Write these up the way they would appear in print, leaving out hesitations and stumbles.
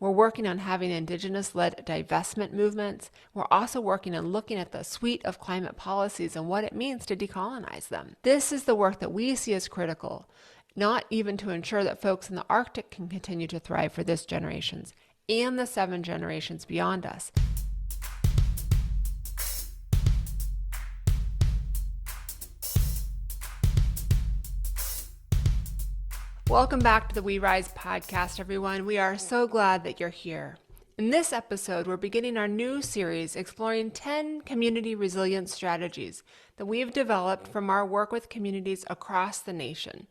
We're working on having Indigenous-led divestment movements. We're also working on looking at the suite of climate policies and what it means to decolonize them. This is the work that we see as critical, not even to ensure that folks in the Arctic can continue to thrive for this generations and the 7 generations beyond us. Welcome back to the We Rise podcast, everyone. We are so glad that you're here. In this episode, we're beginning our new series exploring 10 community resilience strategies that we've developed from our work with communities across the nation.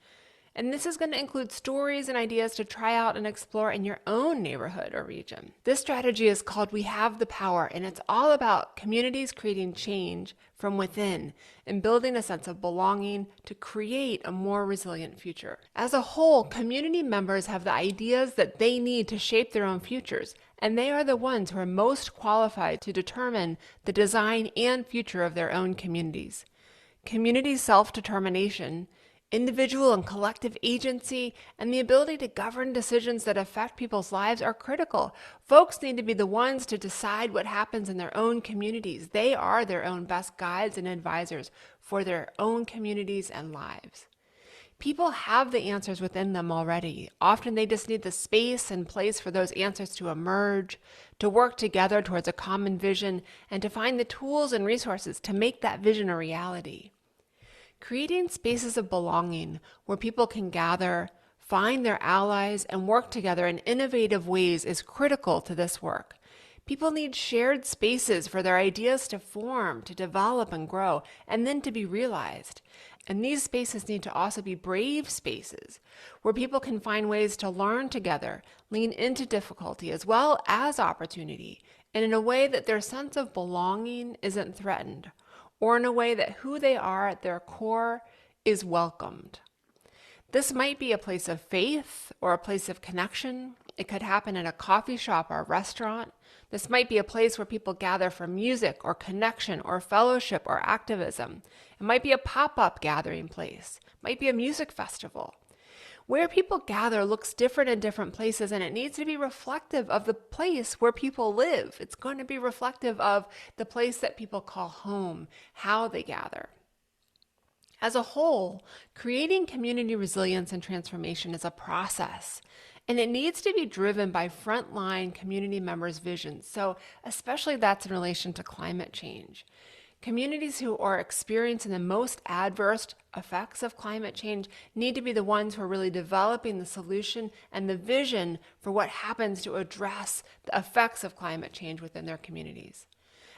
And this is going to include stories and ideas to try out and explore in your own neighborhood or region. This strategy is called We Have the Power, and it's all about communities creating change from within and building a sense of belonging to create a more resilient future. As a whole, community members have the ideas that they need to shape their own futures, and they are the ones who are most qualified to determine the design and future of their own communities. Community self-determination, individual and collective agency, and the ability to govern decisions that affect people's lives are critical. Folks need to be the ones to decide what happens in their own communities. They are their own best guides and advisors for their own communities and lives. People have the answers within them already. Often they just need the space and place for those answers to emerge, to work together towards a common vision, and to find the tools and resources to make that vision a reality. Creating spaces of belonging where people can gather, find their allies, and work together in innovative ways is critical to this work. People need shared spaces for their ideas to form, to develop and grow, and then to be realized. And these spaces need to also be brave spaces where people can find ways to learn together, lean into difficulty as well as opportunity, and in a way that their sense of belonging isn't threatened, or in a way that who they are at their core is welcomed. This might be a place of faith or a place of connection. It could happen in a coffee shop or a restaurant. This might be a place where people gather for music or connection or fellowship or activism. It might be a pop-up gathering place. It might be a music festival. Where people gather looks different in different places, and it needs to be reflective of the place where people live. It's going to be reflective of the place that people call home, how they gather. As a whole, creating community resilience and transformation is a process, and it needs to be driven by frontline community members' visions. So especially that's in relation to climate change. Communities who are experiencing the most adverse effects of climate change need to be the ones who are really developing the solution and the vision for what happens to address the effects of climate change within their communities.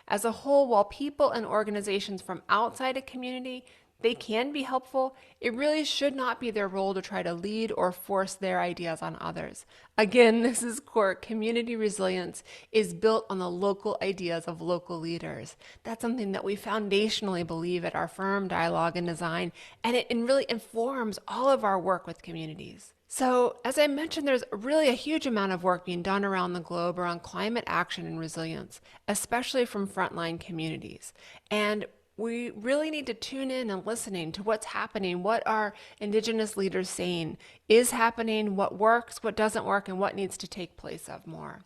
As a whole, while people and organizations from outside a community, they can be helpful, it really should not be their role to try to lead or force their ideas on others. Again, this is core. Community resilience is built on the local ideas of local leaders. That's something that we foundationally believe at our firm, Dialogue and Design, and it really informs all of our work with communities. So, as I mentioned, there's really a huge amount of work being done around the globe around climate action and resilience, especially from frontline communities. And we really need to tune in and listening to what's happening, what are Indigenous leaders saying is happening, what works, what doesn't work, and what needs to take place of more.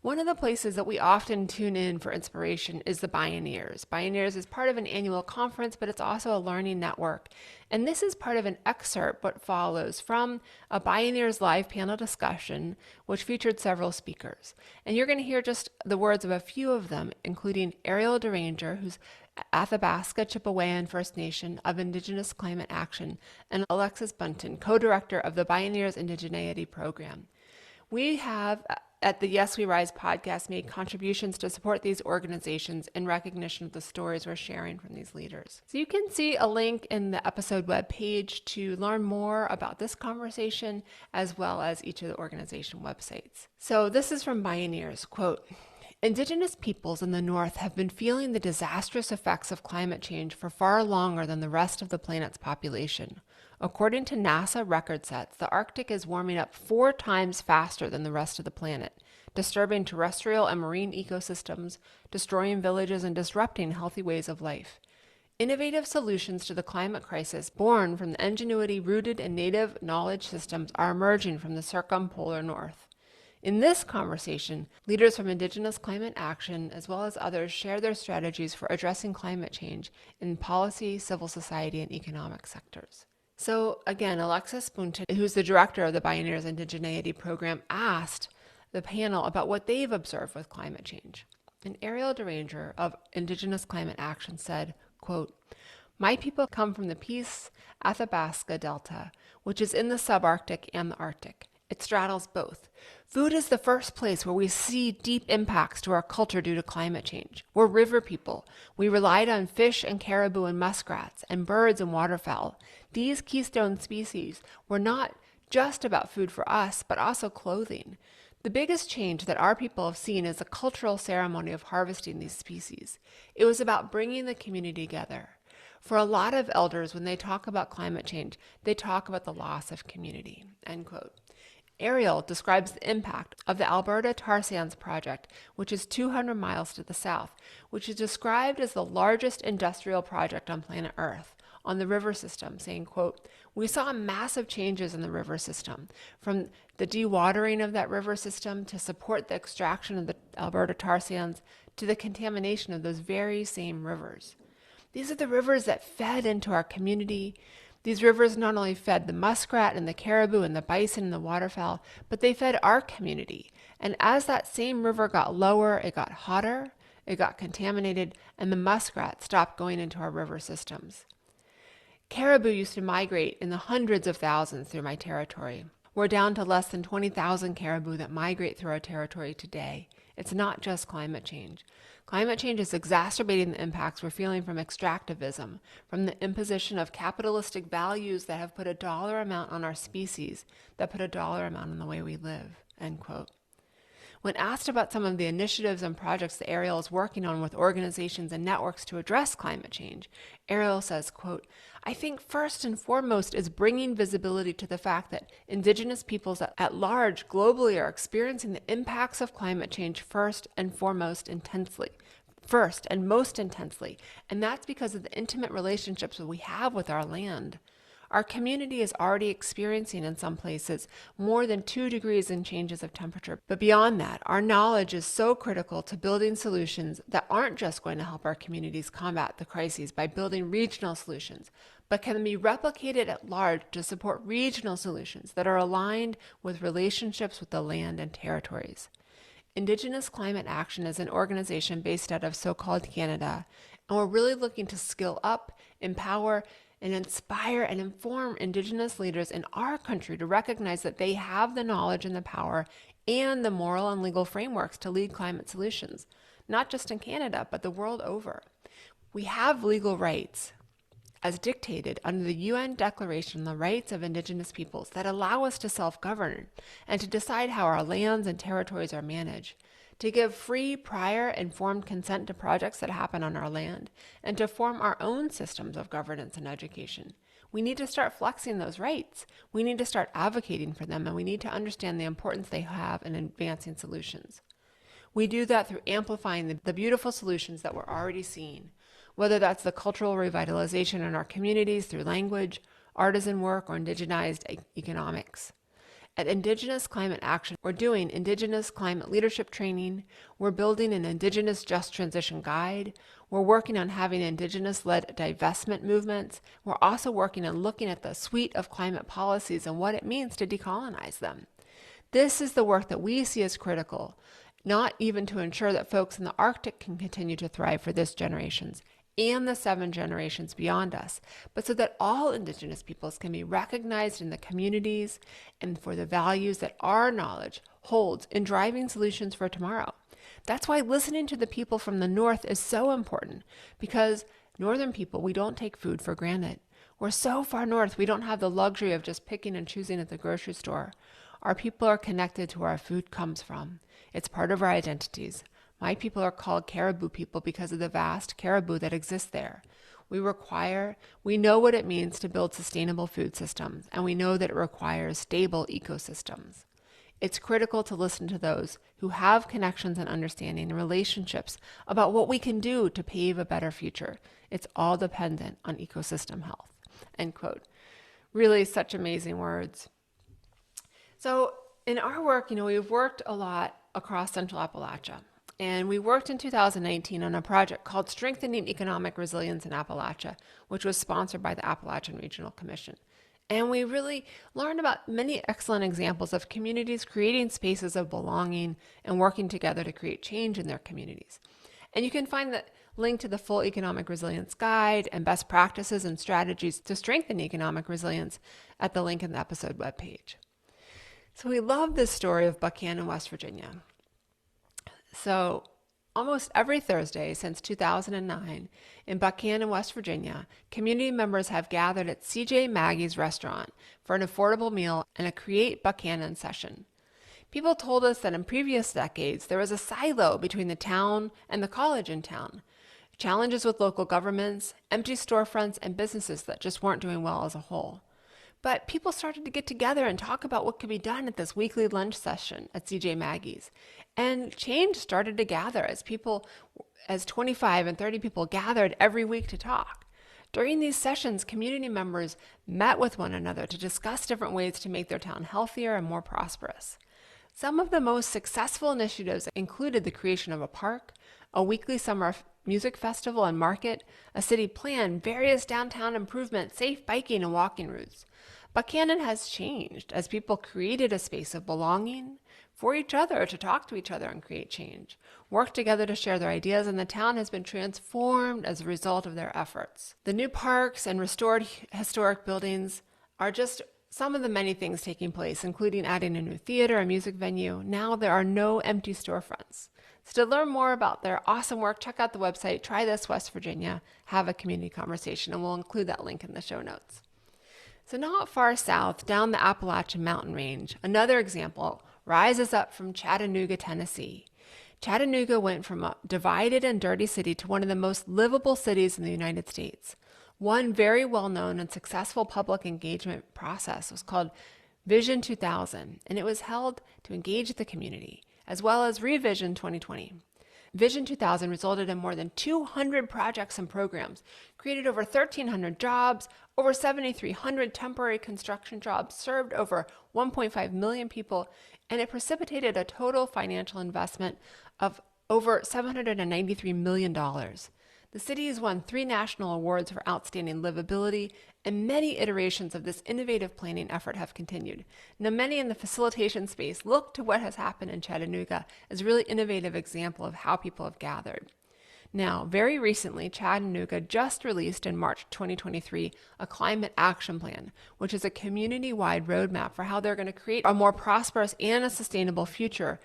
One of the places that we often tune in for inspiration is the Bioneers. Bioneers is part of an annual conference, but it's also a learning network. And this is part of an excerpt what follows from a Bioneers live panel discussion, which featured several speakers. And you're going to hear just the words of a few of them, including Ariel Deranger, who's Athabasca Chippewayan First Nation of Indigenous Climate Action, and Alexis Bunton, co-director of the Bioneers Indigeneity Program. We have, at the Yes We Rise podcast, made contributions to support these organizations in recognition of the stories we're sharing from these leaders. So you can see a link in the episode webpage to learn more about this conversation, as well as each of the organization websites. So this is from Bioneers, quote, "Indigenous peoples in the North have been feeling the disastrous effects of climate change for far longer than the rest of the planet's population. According to NASA record sets, the Arctic is warming up 4 times faster than the rest of the planet, disturbing terrestrial and marine ecosystems, destroying villages, and disrupting healthy ways of life. Innovative solutions to the climate crisis born from the ingenuity rooted in native knowledge systems are emerging from the circumpolar North. In this conversation, leaders from Indigenous Climate Action, as well as others, share their strategies for addressing climate change in policy, civil society, and economic sectors. So again, Alexis Bunte, who's the director of the Bioneers Indigeneity Program, asked the panel about what they've observed with climate change. And Ariel DeRanger of Indigenous Climate Action said, quote, "My people come from the Peace Athabasca Delta, which is in the subarctic and the Arctic. It straddles both. Food is the first place where we see deep impacts to our culture due to climate change. We're river people. We relied on fish and caribou and muskrats and birds and waterfowl. These keystone species were not just about food for us, but also clothing. The biggest change that our people have seen is the cultural ceremony of harvesting these species. It was about bringing the community together. For a lot of elders, when they talk about climate change, they talk about the loss of community," end quote. Ariel describes the impact of the Alberta Tar Sands Project, which is 200 miles to the south, which is described as the largest industrial project on planet Earth, on the river system, saying, quote, "We saw massive changes in the river system, from the dewatering of that river system to support the extraction of the Alberta tar sands to the contamination of those very same rivers. These are the rivers that fed into our community. These rivers not only fed the muskrat and the caribou and the bison and the waterfowl, but they fed our community. And as that same river got lower, it got hotter, it got contaminated, and the muskrat stopped going into our river systems. Caribou used to migrate in the hundreds of thousands through my territory. We're down to less than 20,000 caribou that migrate through our territory today. It's not just climate change. Climate change is exacerbating the impacts we're feeling from extractivism, from the imposition of capitalistic values that have put a dollar amount on our species, that put a dollar amount on the way we live," end quote. When asked about some of the initiatives and projects that Ariel is working on with organizations and networks to address climate change, Ariel says, quote, "I think first and foremost is bringing visibility to the fact that Indigenous peoples at large globally are experiencing the impacts of climate change first and most intensely. And that's because of the intimate relationships that we have with our land. Our community is already experiencing, in some places, more than 2 degrees in changes of temperature. But beyond that, our knowledge is so critical to building solutions that aren't just going to help our communities combat the crises by building regional solutions, but can be replicated at large to support regional solutions that are aligned with relationships with the land and territories. Indigenous Climate Action is an organization based out of so-called Canada, and we're really looking to skill up, empower, and inspire and inform Indigenous leaders in our country to recognize that they have the knowledge and the power and the moral and legal frameworks to lead climate solutions, not just in Canada, but the world over. We have legal rights as dictated under the UN Declaration on the Rights of Indigenous Peoples that allow us to self-govern and to decide how our lands and territories are managed, to give free, prior, informed consent to projects that happen on our land, and to form our own systems of governance and education. We need to start flexing those rights. We need to start advocating for them, and we need to understand the importance they have in advancing solutions. We do that through amplifying the beautiful solutions that we're already seeing, whether that's the cultural revitalization in our communities through language, artisan work, or indigenized economics. At Indigenous Climate Action, we're doing Indigenous climate leadership training, we're building an Indigenous just transition guide, we're working on having Indigenous-led divestment movements, we're also working on looking at the suite of climate policies and what it means to decolonize them. This is the work that we see as critical, not even to ensure that folks in the Arctic can continue to thrive for this generation's and the 7 generations beyond us, but so that all Indigenous peoples can be recognized in the communities and for the values that our knowledge holds in driving solutions for tomorrow. That's why listening to the people from the North is so important, because Northern people, we don't take food for granted. We're so far north, we don't have the luxury of just picking and choosing at the grocery store. Our people are connected to where our food comes from. It's part of our identities. My people are called caribou people because of the vast caribou that exists there. We know what it means to build sustainable food systems, and we know that it requires stable ecosystems. It's critical to listen to those who have connections and understanding and relationships about what we can do to pave a better future. It's all dependent on ecosystem health, end quote. Really such amazing words. So in our work, we've worked a lot across Central Appalachia. And we worked in 2019 on a project called Strengthening Economic Resilience in Appalachia, which was sponsored by the Appalachian Regional Commission. And we really learned about many excellent examples of communities creating spaces of belonging and working together to create change in their communities. And you can find the link to the full Economic Resilience Guide and best practices and strategies to strengthen economic resilience at the link in the episode webpage. So we love this story of Buchanan, West Virginia. So almost every Thursday since 2009 in Buchanan, West Virginia, community members have gathered at CJ Maggie's restaurant for an affordable meal and a Create Buchanan session. People told us that in previous decades, there was a silo between the town and the college in town. Challenges with local governments, empty storefronts, and businesses that just weren't doing well as a whole. But people started to get together and talk about what could be done at this weekly lunch session at CJ Maggie's. And change started to gather as 25 and 30 people gathered every week to talk. During these sessions, community members met with one another to discuss different ways to make their town healthier and more prosperous. Some of the most successful initiatives included the creation of a park, a weekly summer music festival and market, a city plan, various downtown improvements, safe biking and walking routes. Buchanan has changed as people created a space of belonging for each other to talk to each other and create change, work together to share their ideas, and the town has been transformed as a result of their efforts. The new parks and restored historic buildings are just some of the many things taking place, including adding a new theater and music venue. Now there are no empty storefronts. So to learn more about their awesome work, check out the website, Try This West Virginia, have a community conversation, and we'll include that link in the show notes. So not far south, down the Appalachian Mountain Range, another example rises up from Chattanooga, Tennessee. Chattanooga went from a divided and dirty city to one of the most livable cities in the United States. One very well-known and successful public engagement process was called Vision 2000, and it was held to engage the community, as well as Revision 2020. Vision 2000 resulted in more than 200 projects and programs, created over 1,300 jobs, over 7,300 temporary construction jobs, served over 1.5 million people, and it precipitated a total financial investment of over $793 million. The city has won 3 national awards for outstanding livability, and many iterations of this innovative planning effort have continued. Now, many in the facilitation space look to what has happened in Chattanooga as a really innovative example of how people have gathered. Now, very recently, Chattanooga just released in March 2023 a climate action plan, which is a community-wide roadmap for how they're going to create a more prosperous and a sustainable future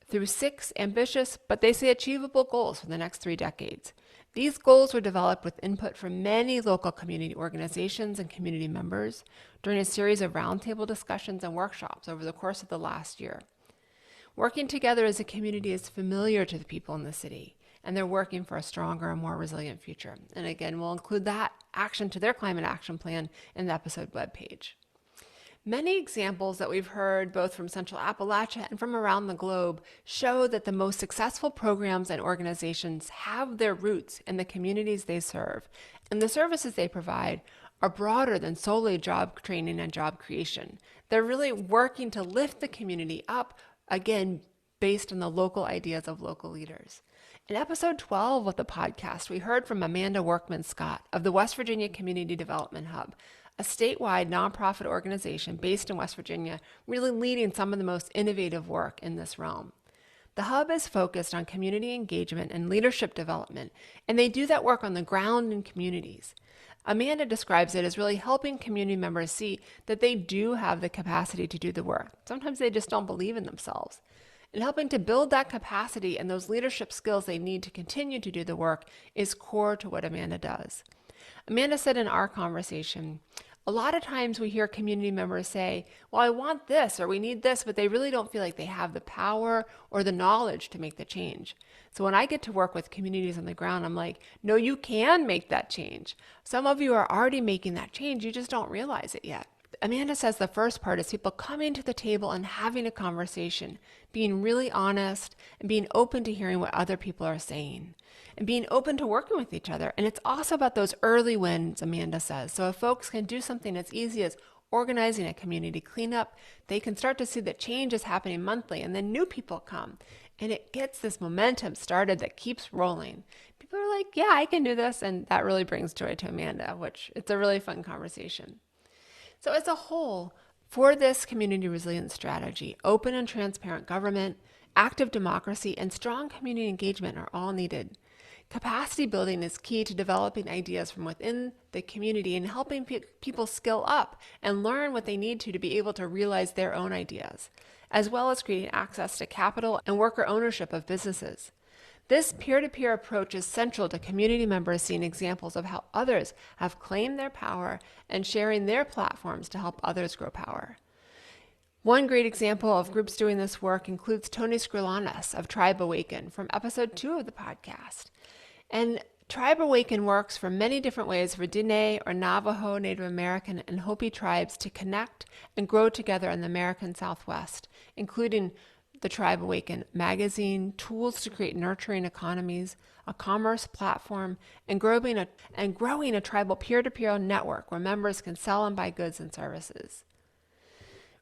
through 6 ambitious, but they say achievable goals for the next 3 decades. These goals were developed with input from many local community organizations and community members during a series of roundtable discussions and workshops over the course of the last year. Working together as a community is familiar to the people in the city, and they're working for a stronger and more resilient future. And again, we'll include that action to their climate action plan in the episode webpage. Many examples that we've heard both from Central Appalachia and from around the globe show that the most successful programs and organizations have their roots in the communities they serve, and the services they provide are broader than solely job training and job creation. They're really working to lift the community up, again, based on the local ideas of local leaders. In episode 12 of the podcast, we heard from Amanda Workman-Scott of the West Virginia Community Development Hub, a statewide nonprofit organization based in West Virginia, really leading some of the most innovative work in this realm. The Hub is focused on community engagement and leadership development, and they do that work on the ground in communities. Amanda describes it as really helping community members see that they do have the capacity to do the work. Sometimes they just don't believe in themselves. And helping to build that capacity and those leadership skills they need to continue to do the work is core to what Amanda does. Amanda said in our conversation, a lot of times we hear community members say, well, I want this or we need this, but they really don't feel like they have the power or the knowledge to make the change. So when I get to work with communities on the ground, I'm like, no, you can make that change. Some of you are already making that change. You just don't realize it yet. Amanda says the first part is people coming to the table and having a conversation, being really honest and being open to hearing what other people are saying and being open to working with each other. And it's also about those early wins, Amanda says. So if folks can do something as easy as organizing a community cleanup, they can start to see that change is happening monthly, and then new people come. And it gets this momentum started that keeps rolling. People are like, yeah, I can do this. And that really brings joy to Amanda, which it's a really fun conversation. So as a whole, for this community resilience strategy, open and transparent government, active democracy, and strong community engagement are all needed. Capacity building is key to developing ideas from within the community and helping people skill up and learn what they need to be able to realize their own ideas, as well as creating access to capital and worker ownership of businesses. This peer-to-peer approach is central to community members seeing examples of how others have claimed their power and sharing their platforms to help others grow power. One great example of groups doing this work includes Tony Skrilanis of Tribe Awaken from episode 2 of the podcast. And Tribe Awaken works for many different ways for Diné or Navajo, Native American, and Hopi tribes to connect and grow together in the American Southwest, including the Tribe Awaken magazine, tools to create nurturing economies, a commerce platform, and growing a tribal peer-to-peer network where members can sell and buy goods and services.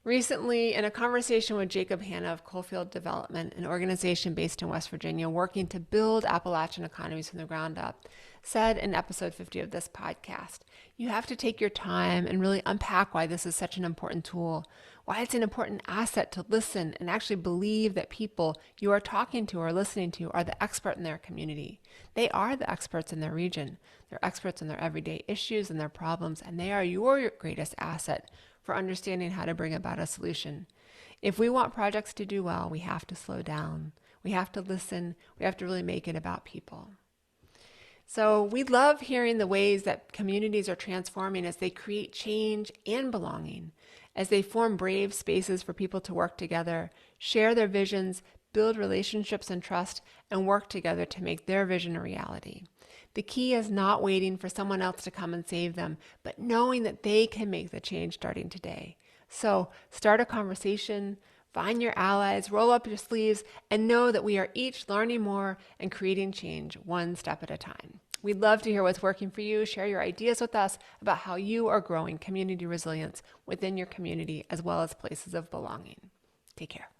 Recently, in a conversation with Jacob Hanna of Coalfield Development, an organization based in West Virginia working to build Appalachian economies from the ground up, said in episode 50 of this podcast, you have to take your time and really unpack why this is such an important tool, why it's an important asset to listen and actually believe that people you are talking to or listening to are the expert in their community. They are the experts in their region. They're experts in their everyday issues and their problems, and they are your greatest asset for understanding how to bring about a solution. If we want projects to do well, we have to slow down. We have to listen. We have to really make it about people. So we love hearing the ways that communities are transforming as they create change and belonging, as they form brave spaces for people to work together, share their visions, build relationships and trust, and work together to make their vision a reality. The key is not waiting for someone else to come and save them, but knowing that they can make the change starting today. So start a conversation, find your allies, roll up your sleeves, and know that we are each learning more and creating change one step at a time. We'd love to hear what's working for you. Share your ideas with us about how you are growing community resilience within your community as well as places of belonging. Take care.